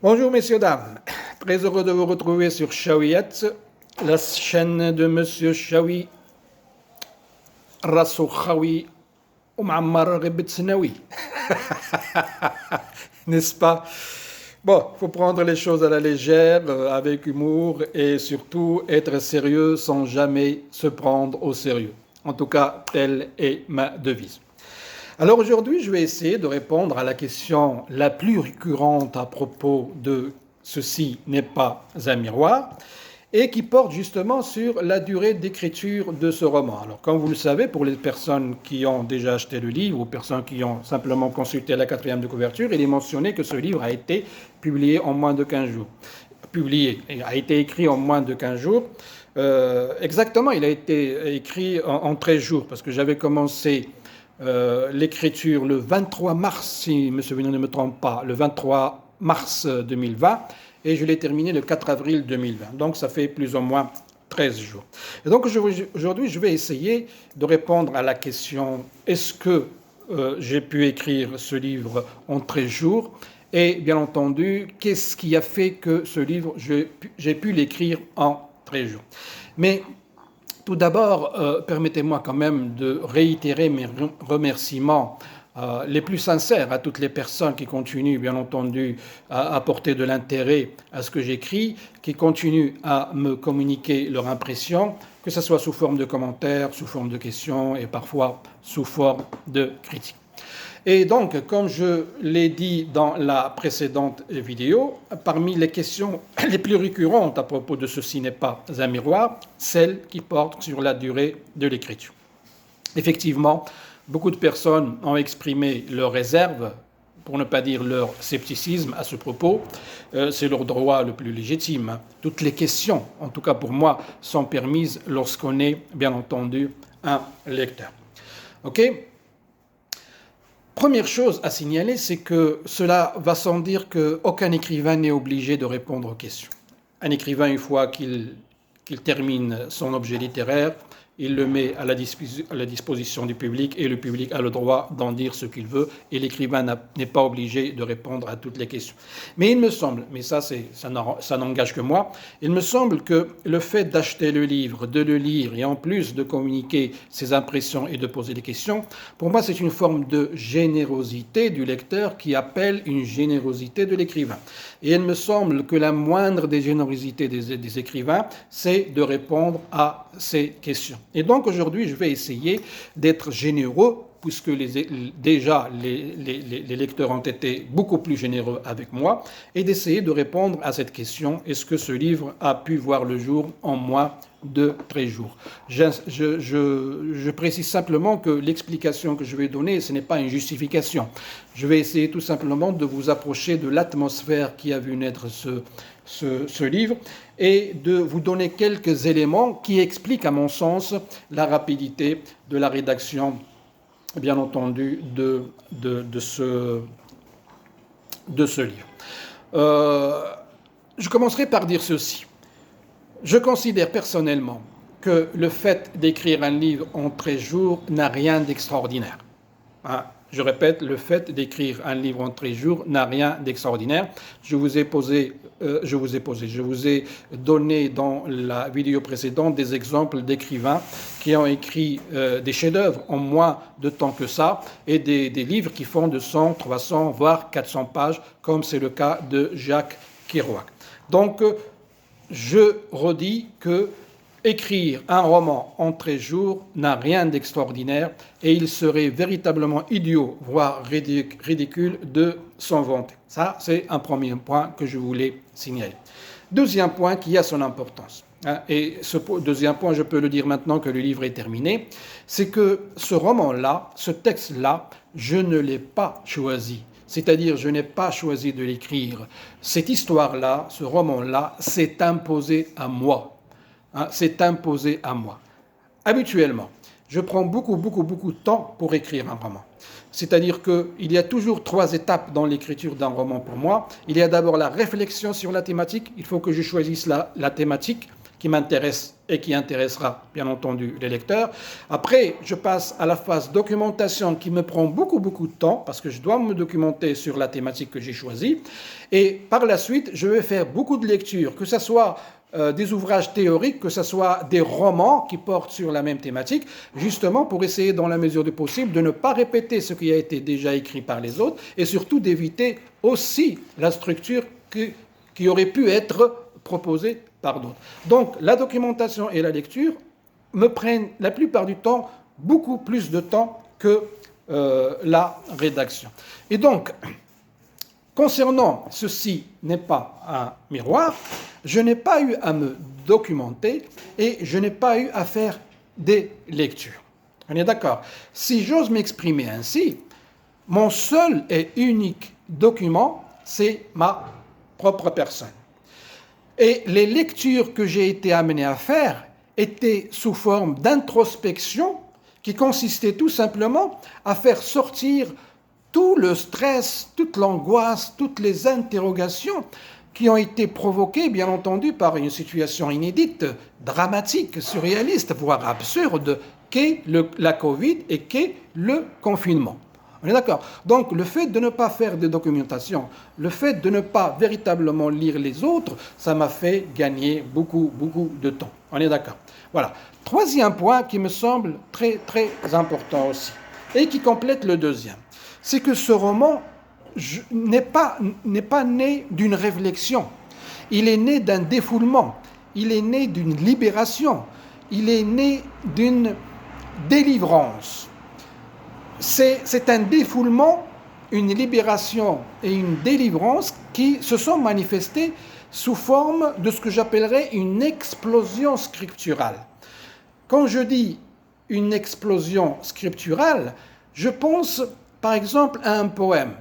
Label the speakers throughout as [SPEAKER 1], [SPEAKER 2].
[SPEAKER 1] Bonjour messieurs, dames. Très heureux de vous retrouver sur Shawiyat, la chaîne de Monsieur Shawi, Rassou Khawi, Oumar Rebetsnawi. N'est-ce pas? Bon, il faut prendre les choses à la légère, avec humour et surtout être sérieux sans jamais se prendre au sérieux. En tout cas, telle est ma devise. Alors aujourd'hui, je vais essayer de répondre à la question la plus récurrente à propos de ceci n'est pas un miroir et qui porte justement sur la durée d'écriture de ce roman. Alors comme vous le savez, pour les personnes qui ont déjà acheté le livre ou personnes qui ont simplement consulté la quatrième de couverture, il est mentionné que ce livre a été publié en moins de 15 jours. A été écrit en moins de 15 jours. Exactement, il a été écrit en 13 jours parce que j'avais commencé l'écriture le 23 mars, si mes souvenirs ne me trompent pas, le 23 mars 2020, et je l'ai terminé le 4 avril 2020. Donc ça fait plus ou moins 13 jours. Et donc aujourd'hui, je vais essayer de répondre à la question est-ce que j'ai pu écrire ce livre en 13 jours? Et bien entendu, qu'est-ce qui a fait que ce livre, j'ai pu l'écrire en 13 jours? Mais tout d'abord, permettez-moi quand même de réitérer mes remerciements les plus sincères à toutes les personnes qui continuent, bien entendu, à apporter de l'intérêt à ce que j'écris, qui continuent à me communiquer leur impression, que ce soit sous forme de commentaires, sous forme de questions et parfois sous forme de critiques. Et donc, comme je l'ai dit dans la précédente vidéo, parmi les questions les plus récurrentes à propos de ceci n'est pas un miroir, celles qui portent sur la durée de l'écriture. Effectivement, beaucoup de personnes ont exprimé leurs réserves, pour ne pas dire leur scepticisme à ce propos. C'est leur droit le plus légitime. Toutes les questions, en tout cas pour moi, sont permises lorsqu'on est, bien entendu, un lecteur. OK ? Première chose à signaler, c'est que cela va sans dire qu'aucun écrivain n'est obligé de répondre aux questions. Un écrivain, une fois qu'il termine son objet littéraire, il le met à la disposition du public et le public a le droit d'en dire ce qu'il veut et l'écrivain n'est pas obligé de répondre à toutes les questions. Mais il me semble, mais ça n'engage que moi, il me semble que le fait d'acheter le livre, de le lire et en plus de communiquer ses impressions et de poser des questions, pour moi c'est une forme de générosité du lecteur qui appelle une générosité de l'écrivain. Et il me semble que la moindre des générosités des écrivains, c'est de répondre à ces questions. Et donc aujourd'hui, je vais essayer d'être généreux, puisque déjà les lecteurs ont été beaucoup plus généreux avec moi, et d'essayer de répondre à cette question, est-ce que ce livre a pu voir le jour en moins de 13 jours? Je précise simplement que l'explication que je vais donner, ce n'est pas une justification. Je vais essayer tout simplement de vous approcher de l'atmosphère qui a vu naître ce livre et de vous donner quelques éléments qui expliquent, à mon sens, la rapidité de la rédaction, bien entendu, de ce livre. Je commencerai par dire ceci. Je considère personnellement que le fait d'écrire un livre en 13 jours n'a rien d'extraordinaire. Je répète, le fait d'écrire un livre en 13 jours n'a rien d'extraordinaire. Je vous ai donné dans la vidéo précédente des exemples d'écrivains qui ont écrit des chefs-d'œuvre en moins de temps que ça et des livres qui font de 100, 300, voire 400 pages, comme c'est le cas de Jacques Kerouac. Donc, je redis que écrire un roman en 13 jours n'a rien d'extraordinaire et il serait véritablement idiot, voire ridicule de s'en vanter. Ça, c'est un premier point que je voulais signaler. Deuxième point qui a son importance, et ce deuxième point, je peux le dire maintenant que le livre est terminé, c'est que ce roman-là, ce texte-là, je ne l'ai pas choisi. C'est-à-dire, je n'ai pas choisi de l'écrire. Cette histoire-là, ce roman-là, s'est imposé à moi. C'est imposé à moi. Habituellement, je prends beaucoup de temps pour écrire un roman. C'est-à-dire qu'il y a toujours 3 étapes dans l'écriture d'un roman pour moi. Il y a d'abord la réflexion sur la thématique. Il faut que je choisisse la thématique qui m'intéresse et qui intéressera bien entendu les lecteurs. Après, je passe à la phase documentation qui me prend beaucoup de temps parce que je dois me documenter sur la thématique que j'ai choisie. Et par la suite, je vais faire beaucoup de lectures, que ce soit des ouvrages théoriques, que ce soit des romans qui portent sur la même thématique, justement pour essayer dans la mesure du possible de ne pas répéter ce qui a été déjà écrit par les autres et surtout d'éviter aussi la structure qui aurait pu être proposée par d'autres. Donc la documentation et la lecture me prennent la plupart du temps beaucoup plus de temps que la rédaction. Et donc, concernant ceci n'est pas un miroir, je n'ai pas eu à me documenter et je n'ai pas eu à faire des lectures. On est d'accord? Si j'ose m'exprimer ainsi, mon seul et unique document, c'est ma propre personne. Et les lectures que j'ai été amené à faire étaient sous forme d'introspection qui consistait tout simplement à faire sortir tout le stress, toute l'angoisse, toutes les interrogations qui ont été provoquées, bien entendu, par une situation inédite, dramatique, surréaliste, voire absurde, qu'est la Covid et qu'est le confinement. On est d'accord? Donc, le fait de ne pas faire de documentation, le fait de ne pas véritablement lire les autres, ça m'a fait gagner beaucoup de temps. On est d'accord? Voilà. Troisième point qui me semble très important aussi, et qui complète le deuxième, c'est que ce roman n'est pas né d'une réflexion. Il est né d'un défoulement. Il est né d'une libération. Il est né d'une délivrance. C'est un défoulement, une libération et une délivrance qui se sont manifestés sous forme de ce que j'appellerais une explosion scripturale. Quand je dis une explosion scripturale, je pense par exemple à un poème.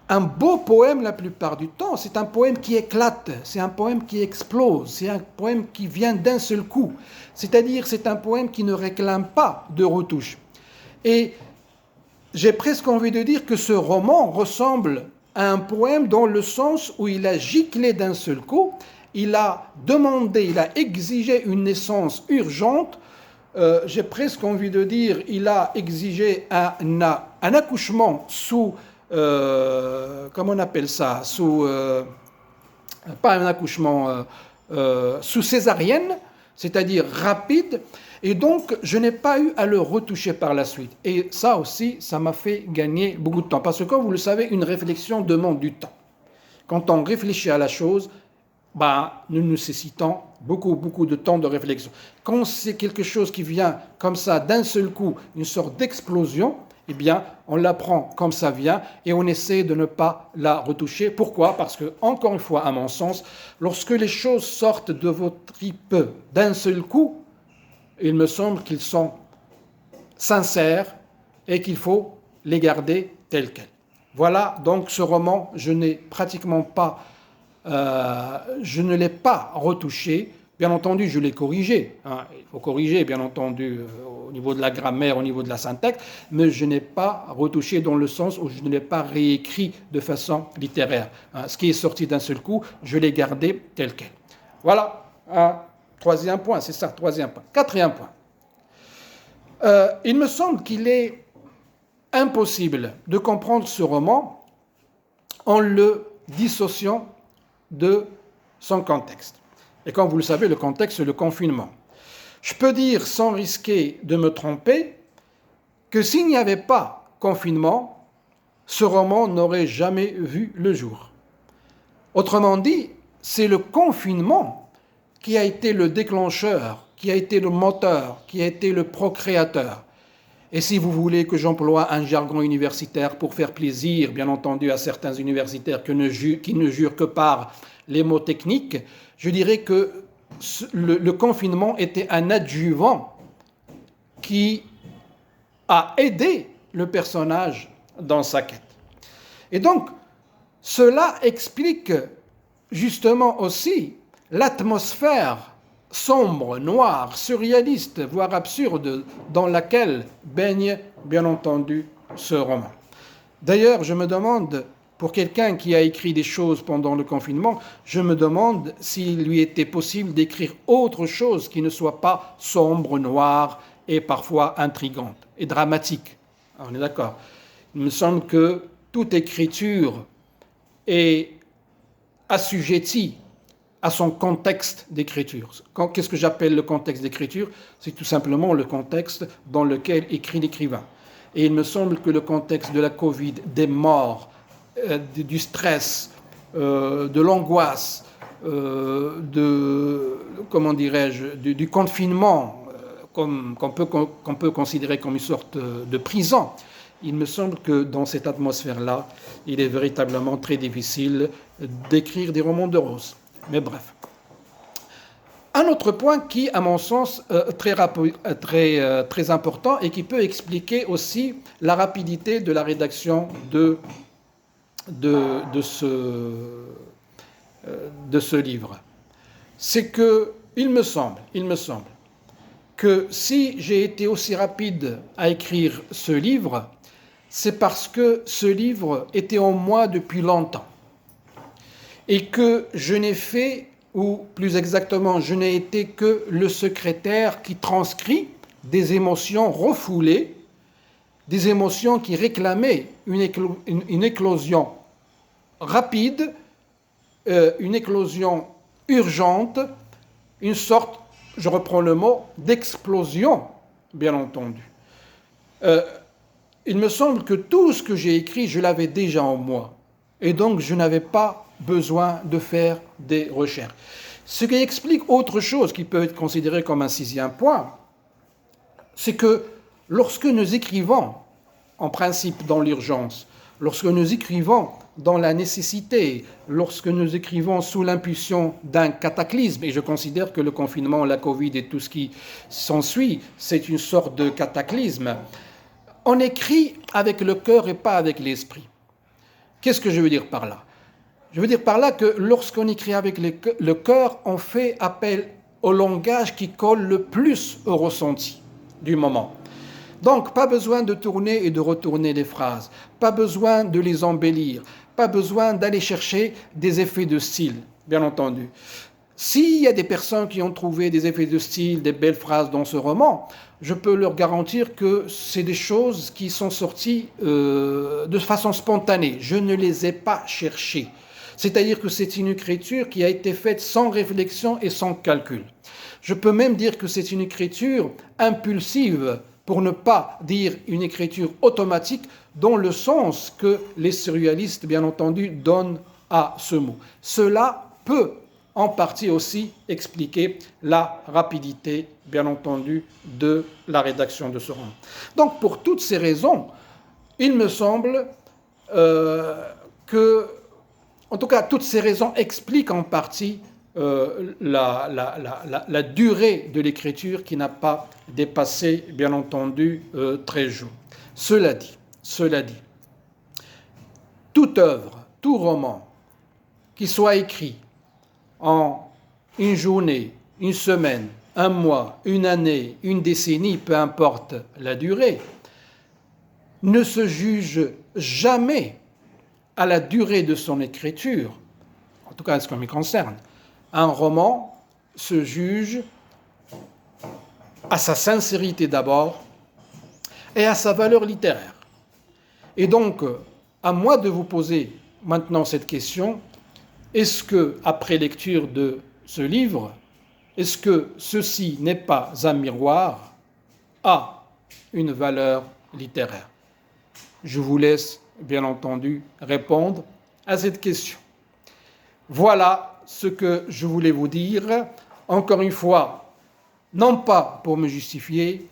[SPEAKER 1] Un beau poème, la plupart du temps, c'est un poème qui éclate, c'est un poème qui explose, c'est un poème qui vient d'un seul coup. C'est-à-dire, c'est un poème qui ne réclame pas de retouche. Et j'ai presque envie de dire que ce roman ressemble à un poème dans le sens où il a giclé d'un seul coup, il a demandé, il a exigé une naissance urgente, j'ai presque envie de dire, il a exigé un accouchement sous, comment on appelle ça, pas un accouchement, sous césarienne, c'est-à-dire rapide, et donc je n'ai pas eu à le retoucher par la suite. Et ça aussi, ça m'a fait gagner beaucoup de temps, parce que comme vous le savez, une réflexion demande du temps. Quand on réfléchit à la chose, nous nécessitons beaucoup de temps de réflexion. Quand c'est quelque chose qui vient comme ça d'un seul coup, une sorte d'explosion, eh bien, on la prend comme ça vient et on essaie de ne pas la retoucher. Pourquoi? Parce que, encore une fois, à mon sens, lorsque les choses sortent de vos tripes d'un seul coup, il me semble qu'ils sont sincères et qu'il faut les garder tels quels. Voilà, donc ce roman, je ne l'ai pas retouché. Bien entendu, je l'ai corrigé. Il faut corriger, bien entendu, au niveau de la grammaire, au niveau de la syntaxe, mais je n'ai pas retouché dans le sens où je ne l'ai pas réécrit de façon littéraire. Ce qui est sorti d'un seul coup, je l'ai gardé tel quel. Voilà, troisième point, c'est ça, troisième point. Quatrième point. Il me semble qu'il est impossible de comprendre ce roman en le dissociant de son contexte. Et comme vous le savez, le contexte, c'est le confinement. Je peux dire, sans risquer de me tromper, que s'il n'y avait pas confinement, ce roman n'aurait jamais vu le jour. Autrement dit, c'est le confinement qui a été le déclencheur, qui a été le moteur, qui a été le procréateur. Et si vous voulez que j'emploie un jargon universitaire pour faire plaisir, bien entendu, à certains universitaires qui ne jurent que par les mots techniques, je dirais que le confinement était un adjuvant qui a aidé le personnage dans sa quête. Et donc, cela explique justement aussi l'atmosphère sombre, noire, surréaliste, voire absurde dans laquelle baigne, bien entendu, ce roman. D'ailleurs, je me demande pour quelqu'un qui a écrit des choses pendant le confinement, je me demande s'il lui était possible d'écrire autre chose qui ne soit pas sombre, noire et parfois intrigante et dramatique. On est d'accord. Il me semble que toute écriture est assujettie à son contexte d'écriture. Qu'est-ce que j'appelle le contexte d'écriture? C'est tout simplement le contexte dans lequel écrit l'écrivain. Et il me semble que le contexte de la Covid, des morts, du stress, de l'angoisse, comment dirais-je, du confinement, qu'on peut considérer comme une sorte de prison, il me semble que dans cette atmosphère-là, il est véritablement très difficile d'écrire des romans de rose. Mais bref. Un autre point qui, à mon sens, très important et qui peut expliquer aussi la rapidité de la rédaction de ce livre, c'est que il me semble que si j'ai été aussi rapide à écrire ce livre, c'est parce que ce livre était en moi depuis longtemps et que je n'ai fait, ou plus exactement, je n'ai été que le secrétaire qui transcrit des émotions refoulées, des émotions qui réclamaient une éclosion rapide, une éclosion urgente, une sorte, je reprends le mot, d'explosion, bien entendu. Il me semble que tout ce que j'ai écrit, je l'avais déjà en moi. Et donc, je n'avais pas besoin de faire des recherches. Ce qui explique autre chose qui peut être considéré comme un sixième point, c'est que lorsque nous écrivons, en principe dans l'urgence, lorsque nous écrivons dans la nécessité, lorsque nous écrivons sous l'impulsion d'un cataclysme, et je considère que le confinement, la Covid et tout ce qui s'ensuit, c'est une sorte de cataclysme, on écrit avec le cœur et pas avec l'esprit. Qu'est-ce que je veux dire par là? Je veux dire par là que lorsqu'on écrit avec le cœur, on fait appel au langage qui colle le plus au ressenti du moment. Donc, pas besoin de tourner et de retourner les phrases, pas besoin de les embellir, pas besoin d'aller chercher des effets de style, bien entendu. S'il y a des personnes qui ont trouvé des effets de style, des belles phrases dans ce roman, je peux leur garantir que c'est des choses qui sont sorties de façon spontanée. Je ne les ai pas cherchées. C'est-à-dire que c'est une écriture qui a été faite sans réflexion et sans calcul. Je peux même dire que c'est une écriture impulsive, pour ne pas dire une écriture automatique, dans le sens que les surréalistes, bien entendu, donnent à ce mot. Cela peut en partie aussi expliquer la rapidité, bien entendu, de la rédaction de ce roman. Donc, pour toutes ces raisons, il me semble que, en tout cas, toutes ces raisons expliquent en partie la durée de l'écriture qui n'a pas dépassé, bien entendu, 13 jours. Cela dit, toute œuvre, tout roman qui soit écrit en une journée, une semaine, un mois, une année, une décennie, peu importe la durée, ne se juge jamais à la durée de son écriture, en tout cas en ce qui me concerne. Un roman se juge à sa sincérité d'abord et à sa valeur littéraire. Et donc, à moi de vous poser maintenant cette question, est-ce que, après lecture de ce livre, est-ce que ceci n'est pas un miroir à une valeur littéraire? Je vous laisse, bien entendu, répondre à cette question. Voilà ce que je voulais vous dire. Encore une fois, non pas pour me justifier,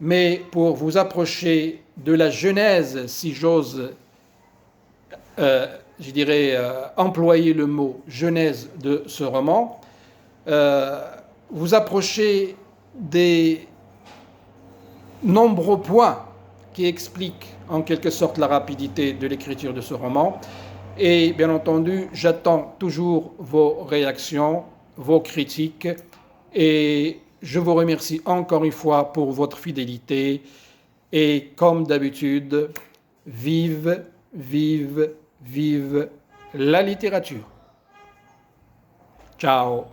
[SPEAKER 1] mais pour vous approcher de la genèse, si j'ose employer le mot genèse de ce roman, vous approcher des nombreux points qui expliquent en quelque sorte la rapidité de l'écriture de ce roman. Et bien entendu, j'attends toujours vos réactions, vos critiques, et je vous remercie encore une fois pour votre fidélité. Et comme d'habitude, vive, vive, Vive la littérature. Ciao.